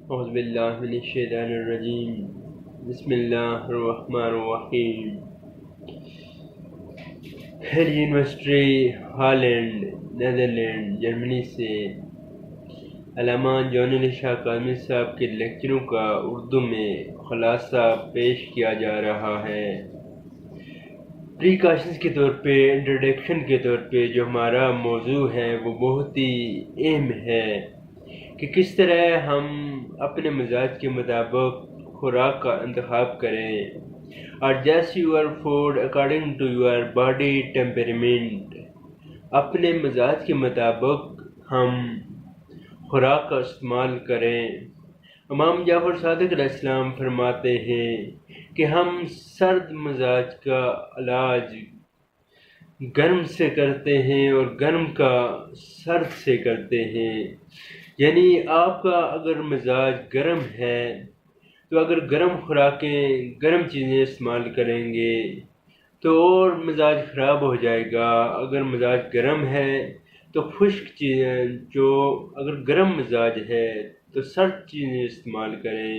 اعوذ باللہ من الشیطان الرجیم بسم اللہ الرحمن الرحیم۔ Hull University Holland Netherlands Germany سے علامہ جون علی شاہ کاظمی صاحب کے لیکچروں کا اردو میں خلاصہ پیش کیا جا رہا ہے۔ پریکاشنز کے طور پہ، انٹروڈکشن کے طور پہ جو ہمارا موضوع ہے وہ بہت ہی اہم ہے کہ کس طرح ہم اپنے مزاج کے مطابق خوراک کا انتخاب کریں۔ Adjust your food according to your body temperament. اپنے مزاج کے مطابق ہم خوراک کا استعمال کریں۔ امام جعفر صادق علیہ السلام فرماتے ہیں کہ ہم سرد مزاج کا علاج گرم سے کرتے ہیں اور گرم کا سرد سے کرتے ہیں۔ یعنی آپ کا اگر مزاج گرم ہے تو اگر گرم خوراکیں، گرم چیزیں استعمال کریں گے تو اور مزاج خراب ہو جائے گا۔ اگر مزاج گرم ہے تو خشک چیزیں، جو اگر گرم مزاج ہے تو سرد چیزیں استعمال کریں۔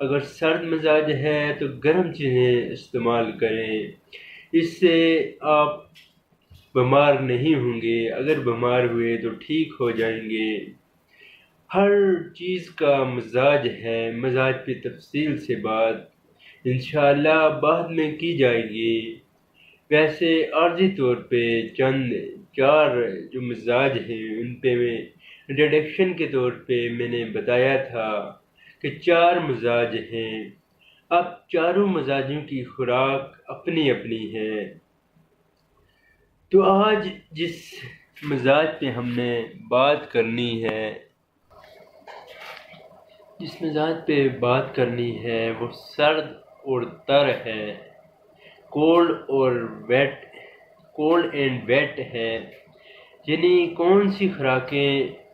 اگر سرد مزاج ہے تو گرم چیزیں استعمال کریں۔ اس سے آپ بیمار نہیں ہوں گے، اگر بیمار ہوئے تو ٹھیک ہو جائیں گے۔ ہر چیز کا مزاج ہے، مزاج پہ تفصیل سے بات انشاءاللہ بعد میں کی جائے گی۔ ویسے عارضی طور پہ چند چار جو مزاج ہیں ان پہ میں انٹروڈکشن کے طور پہ میں نے بتایا تھا کہ 4 مزاج ہیں۔ اب چاروں مزاجوں کی خوراک اپنی اپنی ہے۔ تو آج جس مزاج پہ ہم نے بات کرنی ہے، جس مزاج پہ بات کرنی ہے وہ سرد اور تر ہے، کولڈ اور ویٹ، کولڈ اینڈ ویٹ ہے۔ یعنی کون سی خوراکیں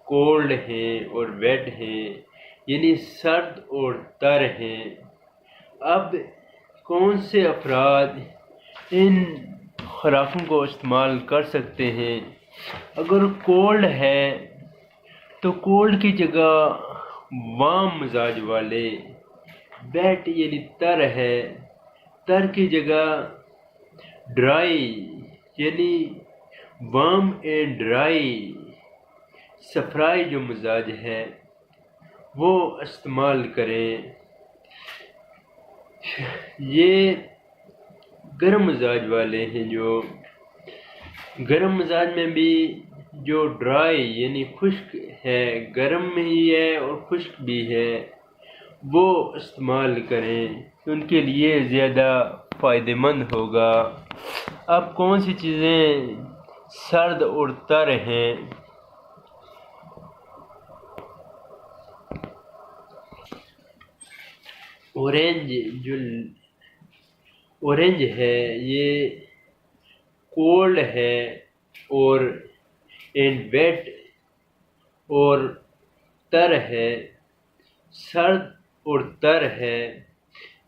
کولڈ ہیں اور ویٹ ہیں، یعنی سرد اور تر ہیں۔ اب کون سے افراد ان خوراکوں کو استعمال کر سکتے ہیں؟ اگر کولڈ ہے تو کولڈ کی جگہ وارم مزاج والے، ویٹ یعنی تر ہے، تر کی جگہ ڈرائی یعنی وارم اینڈ ڈرائی صفرائی جو مزاج ہے وہ استعمال کریں۔ یہ گرم مزاج والے ہیں، جو گرم مزاج میں بھی جو ڈرائی یعنی خشک ہے، گرم ہی ہے اور خشک بھی ہے، وہ استعمال کریں، ان کے لیے زیادہ فائدہ مند ہوگا۔ اب کون سی چیزیں سرد اور تر ہیں؟ اورنج ہے، یہ کولڈ ہے اور اینڈ ویٹ اور تر ہے، سرد اور تر ہے۔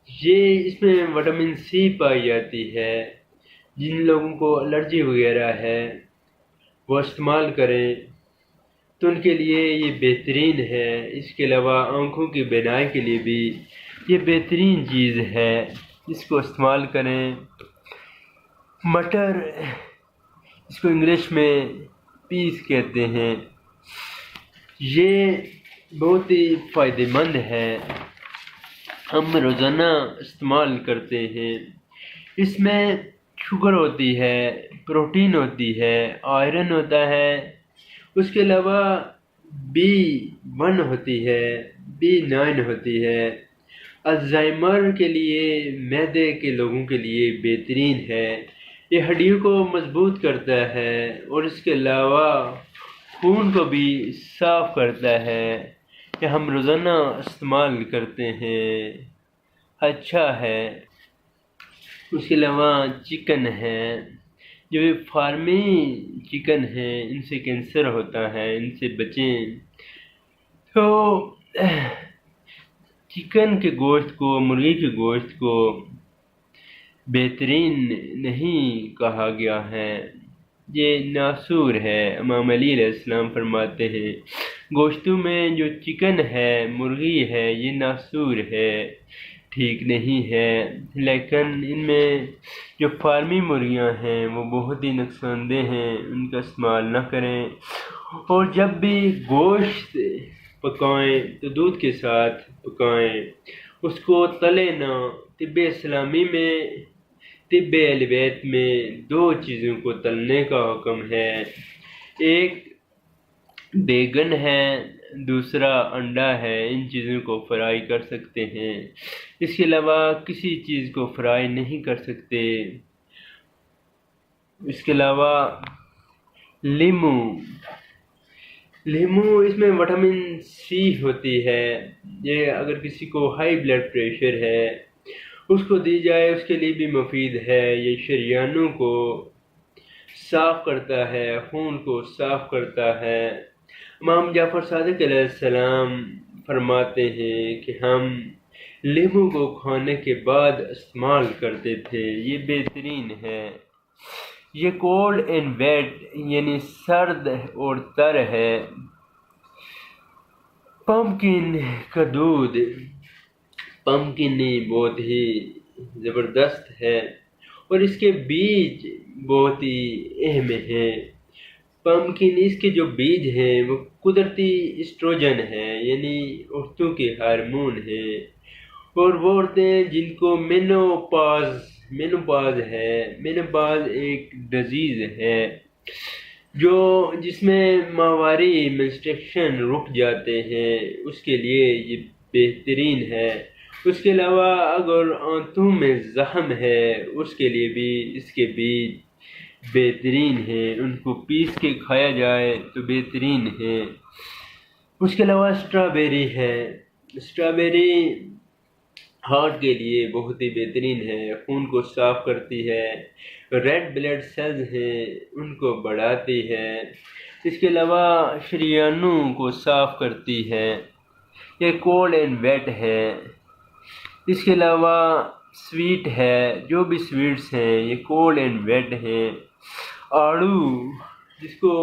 یہ اس میں وٹامن سی پائی جاتی ہے۔ جن لوگوں کو الرجی وغیرہ ہے وہ استعمال کریں تو ان کے لیے یہ بہترین ہے۔ اس کے علاوہ آنکھوں کی بینائی کے لیے بھی یہ بہترین چیز ہے، اس کو استعمال کریں۔ مٹر، اس کو انگلش میں پیس کہتے ہیں، یہ بہت ہی فائدہ مند ہے، ہم روزانہ استعمال کرتے ہیں۔ اس میں شوگر ہوتی ہے، پروٹین ہوتی ہے، آئرن ہوتا ہے، اس کے علاوہ B1 ہوتی ہے، B9 ہوتی ہے۔ الزائمر کے لیے، معدے کے لوگوں کے لیے بہترین ہے۔ یہ ہڈیوں کو مضبوط کرتا ہے اور اس کے علاوہ خون کو بھی صاف کرتا ہے۔ یہ ہم روزانہ استعمال کرتے ہیں، اچھا ہے۔ اس کے علاوہ چکن ہے، جو فارمی چکن ہے ان سے کینسر ہوتا ہے، ان سے بچیں۔ تو چکن کے گوشت کو، مرغی کے گوشت کو بہترین نہیں کہا گیا ہے، یہ ناسور ہے۔ امام علی علیہ السلام فرماتے ہیں گوشتوں میں جو چکن ہے، مرغی ہے، یہ ناسور ہے، ٹھیک نہیں ہے۔ لیکن ان میں جو فارمی مرغیاں ہیں وہ بہت ہی نقصان دہ ہیں، ان کا استعمال نہ کریں۔ اور جب بھی گوشت پکائیں تو دودھ کے ساتھ پکائیں، اس کو تلے نہ۔ طب اسلامی میں، طب اہل بیت میں دو چیزوں کو تلنے کا حکم ہے، ایک بیگن ہے، دوسرا انڈا ہے۔ ان چیزوں کو فرائی کر سکتے ہیں، اس کے علاوہ کسی چیز کو فرائی نہیں کر سکتے۔ اس کے علاوہ لیمو، اس میں وٹامن سی ہوتی ہے، یہ اگر کسی کو ہائی بلڈ پریشر ہے اس کو دی جائے، اس کے لیے بھی مفید ہے۔ یہ شریانوں کو صاف کرتا ہے، خون کو صاف کرتا ہے۔ امام جعفر صادق علیہ السلام فرماتے ہیں کہ ہم لیمو کو کھانے کے بعد استعمال کرتے تھے، یہ بہترین ہے۔ یہ کولڈ اینڈ ویٹ یعنی سرد اور تر ہے۔ پمکن کا دودھ، پمکن بہت ہی زبردست ہے، اور اس کے بیج بہت ہی اہم ہیں۔ پمکن، اس کے جو بیج ہیں وہ قدرتی اسٹروجن ہے، یعنی عورتوں کے ہارمون ہیں، اور وہ عورتیں جن کو مینوپاز ہے، مینوپاز ایک ڈیزیز ہے جس میں ماہواری منسٹریشن رک جاتے ہیں، اس کے لیے یہ بہترین ہے۔ اس کے علاوہ اگر آنتوں میں زخم ہے اس کے لیے بھی اس کے بیج بہترین ہیں، ان کو پیس کے کھایا جائے تو بہترین ہے۔ اس کے علاوہ اسٹرابیری ہے، اسٹرابیری ہارٹ کے لیے بہت ہی بہترین ہے، خون کو صاف کرتی ہے، ریڈ بلڈ سیلز ہیں ان کو بڑھاتی ہے۔ اس کے علاوہ شریانوں کو صاف کرتی ہے۔ یہ کولڈ اینڈ ویٹ ہے۔ اس کے علاوہ سویٹ ہے، جو بھی سویٹس ہیں یہ کولڈ اینڈ ویٹ ہیں۔ آڑو، جس کو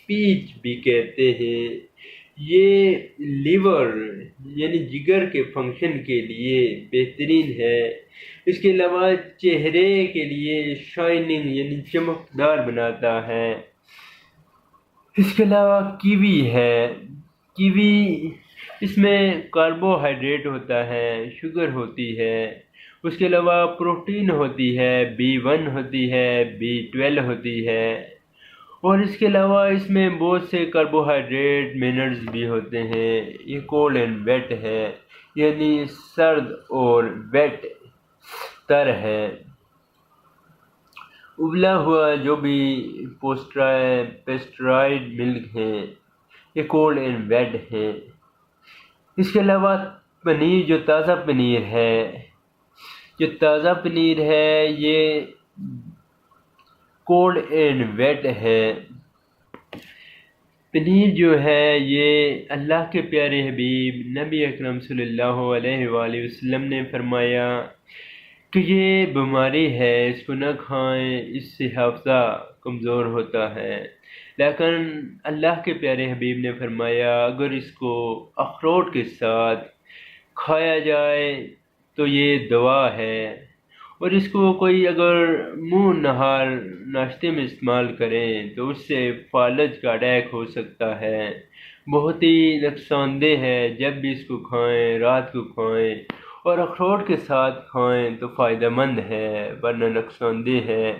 پیچ بھی کہتے ہیں، یہ لیور یعنی جگر کے فنکشن کے لیے بہترین ہے۔ اس کے علاوہ چہرے کے لیے شائننگ یعنی چمکدار بناتا ہے۔ اس کے علاوہ کیوی ہے، کیوی اس میں کاربوہائیڈریٹ ہوتا ہے، شوگر ہوتی ہے۔ اس کے علاوہ پروٹین ہوتی ہے، B1 ہوتی ہے، B12 ہوتی ہے، اور اس کے علاوہ اس میں بہت سے کاربوہائیڈریٹ منرلز بھی ہوتے ہیں۔ یہ کولڈ اینڈ ویٹ ہے، یعنی سرد اور ویٹ تر ہے۔ ابلا ہوا جو بھی پیسٹرائڈ ملک ہیں یہ کولڈ اینڈ ویٹ ہیں۔ اس کے علاوہ پنیر، جو تازہ پنیر ہے یہ کولڈ اینڈ ویٹ ہے۔ پنیر جو ہے یہ اللہ کے پیارے حبیب نبی اکرم صلی اللہ علیہ وآلہ وسلم نے فرمایا کہ یہ بیماری ہے، اس کو نہ کھائیں، اس سے حافظہ کمزور ہوتا ہے۔ لیکن اللہ کے پیارے حبیب نے فرمایا اگر اس کو اخروٹ کے ساتھ کھایا جائے تو یہ دوا ہے، اور اس کو کوئی اگر منہ نہار ناشتے میں استعمال کریں تو اس سے فالج کا اٹیک ہو سکتا ہے، بہت ہی نقصان دہ ہے۔ جب بھی اس کو کھائیں رات کو کھائیں، اور اخروٹ کے ساتھ کھائیں تو فائدہ مند ہے، ورنہ نقصان دہ ہے۔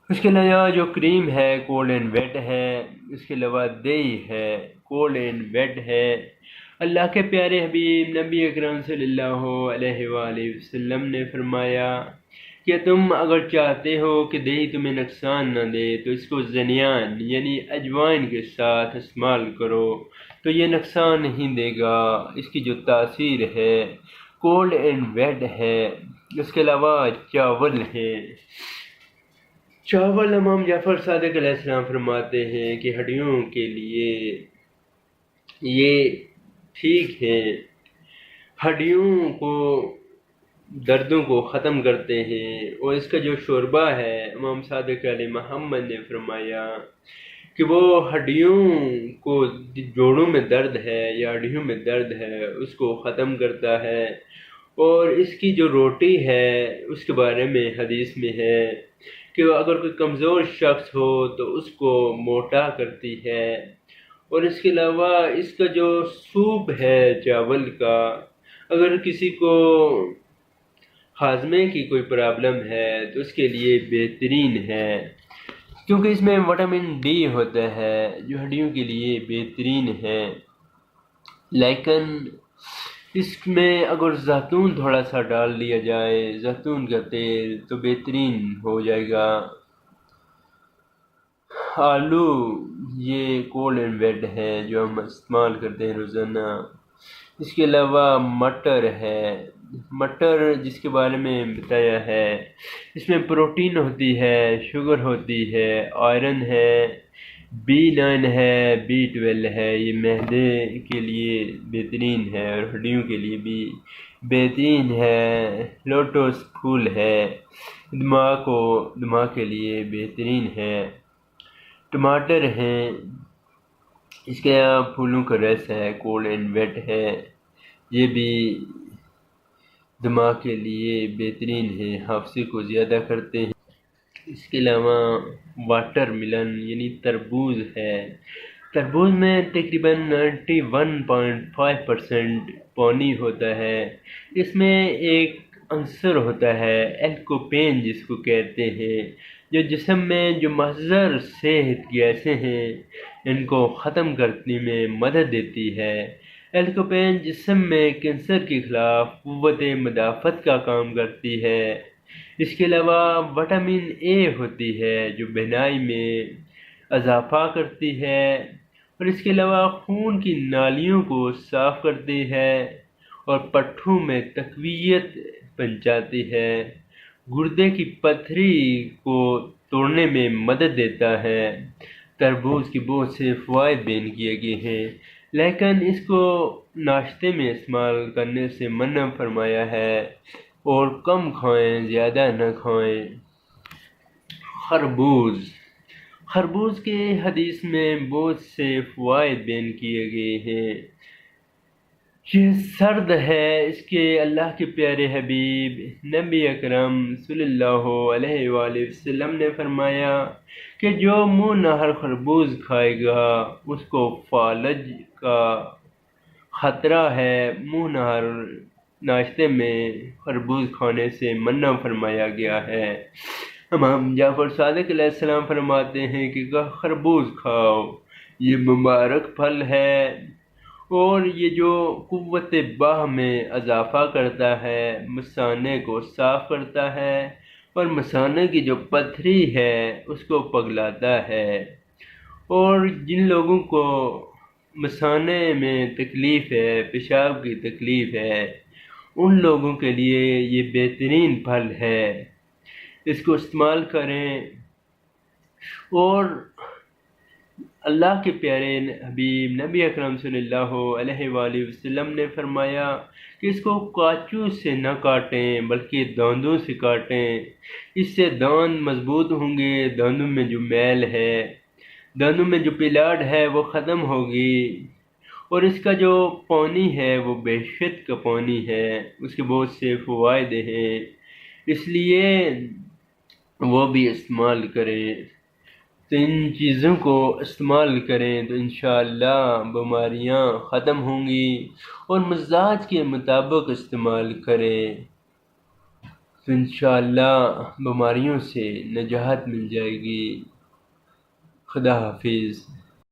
اس کے علاوہ جو کریم ہے کولڈ اینڈ ویٹ ہے۔ اس کے علاوہ دہی ہے، کولڈ اینڈ ویٹ ہے۔ اللہ کے پیارے حبیب نبی اکرم صلی اللہ علیہ وآلہ وسلم نے فرمایا کہ تم اگر چاہتے ہو کہ دہی تمہیں نقصان نہ دے تو اس کو زنیان یعنی اجوائن کے ساتھ استعمال کرو تو یہ نقصان نہیں دے گا۔ اس کی جو تاثیر ہے کولڈ اینڈ ویٹ ہے۔ اس کے علاوہ چاول ہے، چاول امام جعفر صادق علیہ السلام فرماتے ہیں کہ ہڈیوں کے لیے یہ ٹھیک ہے، ہڈیوں کو دردوں کو ختم کرتے ہیں۔ اور اس کا جو شوربہ ہے امام صادق علیہ محمد نے فرمایا کہ وہ ہڈیوں کو، جوڑوں میں درد ہے یا ہڈیوں میں درد ہے اس کو ختم کرتا ہے، اور اس کی جو روٹی ہے اس کے بارے میں حدیث میں ہے کہ اگر کوئی کمزور شخص ہو تو اس کو موٹا کرتی ہے، اور اس کے علاوہ اس کا جو سوپ ہے چاول کا، اگر کسی کو ہاضمے کی کوئی پرابلم ہے تو اس کے لیے بہترین ہے، کیونکہ اس میں وٹامن ڈی ہوتا ہے جو ہڈیوں کے لیے بہترین ہے۔ لیکن اس میں اگر زیتون تھوڑا سا ڈال دیا جائے، زیتون کا تیل، تو بہترین ہو جائے گا۔ آلو یہ کولڈ اینڈ ویٹ ہے جو ہم استعمال کرتے ہیں روزانہ۔ اس کے علاوہ مٹر ہے، مٹر جس کے بارے میں بتایا ہے، اس میں پروٹین ہوتی ہے، شوگر ہوتی ہے، آئرن ہے، B9 ہے، B12 ہے، یہ معدے کے لیے بہترین ہے اور ہڈیوں کے لیے بھی بہترین ہے۔ لوٹس پھول ہے، دماغ کے لیے بہترین ہے۔ ٹماٹر ہیں، اس کے پھولوں کا رس ہے، کولڈ اینڈ ویٹ ہے، یہ بھی دماغ کے لیے بہترین ہے، حافظے کو زیادہ کرتے ہیں۔ اس کے علاوہ واٹر ملن یعنی تربوز ہے، تربوز میں تقریباً 91.5% پانی ہوتا ہے۔ اس میں ایک عنصر ہوتا ہے ایلکوپین جس کو کہتے ہیں، جو جسم میں جو مضر صحت گیسیں ہیں ان کو ختم کرنے میں مدد دیتی ہے۔ ایلکوپین جسم میں کینسر کے خلاف قوت مدافعت کا کام کرتی ہے۔ اس کے علاوہ وٹامن اے ہوتی ہے جو بینائی میں اضافہ کرتی ہے، اور اس کے علاوہ خون کی نالیوں کو صاف کرتی ہے اور پٹھوں میں تقویت پہنچاتی ہے، گردے کی پتھری کو توڑنے میں مدد دیتا ہے۔ تربوز کی بہت سے فوائد بیان کیے گئے ہیں، لیکن اس کو ناشتے میں استعمال کرنے سے منع فرمایا ہے، اور کم کھائیں، زیادہ نہ کھائیں۔ خربوز کے حدیث میں بہت سے فوائد بیان کیے گئے ہیں۔ یہ سرد ہے، اس کے اللہ کے پیارے حبیب نبی اکرم صلی اللہ علیہ وآلہ وسلم نے فرمایا کہ جو منہ نہر خربوز کھائے گا اس کو فالج کا خطرہ ہے۔ منہ نہر ناشتے میں خربوز کھانے سے منع فرمایا گیا ہے۔ امام جعفر صادق علیہ السلام فرماتے ہیں کہ خربوز کھاؤ، یہ مبارک پھل ہے، اور یہ جو قوت باہ میں اضافہ کرتا ہے، مثانے کو صاف کرتا ہے، اور مثانے کی جو پتھری ہے اس کو پگلاتا ہے، اور جن لوگوں کو مثانے میں تکلیف ہے، پیشاب کی تکلیف ہے، ان لوگوں کے لیے یہ بہترین پھل ہے، اس کو استعمال کریں۔ اور اللہ کے پیارے حبیب نبی اکرم صلی اللہ علیہ وآلہ وسلم نے فرمایا کہ اس کو کاچو سے نہ کاٹیں بلکہ داندوں سے کاٹیں، اس سے داند مضبوط ہوں گے، داندوں میں جو میل ہے، داندوں میں جو پیلاٹ ہے وہ ختم ہوگی، اور اس کا جو پانی ہے وہ بہشت کا پانی ہے، اس کے بہت سے فوائد ہیں، اس لیے وہ بھی استعمال کریں۔ تو ان چیزوں کو استعمال کریں تو انشاءاللہ بیماریاں ختم ہوں گی، اور مزاج کے مطابق استعمال کریں تو انشاءاللہ بیماریوں سے نجات مل جائے گی۔ خدا حافظ۔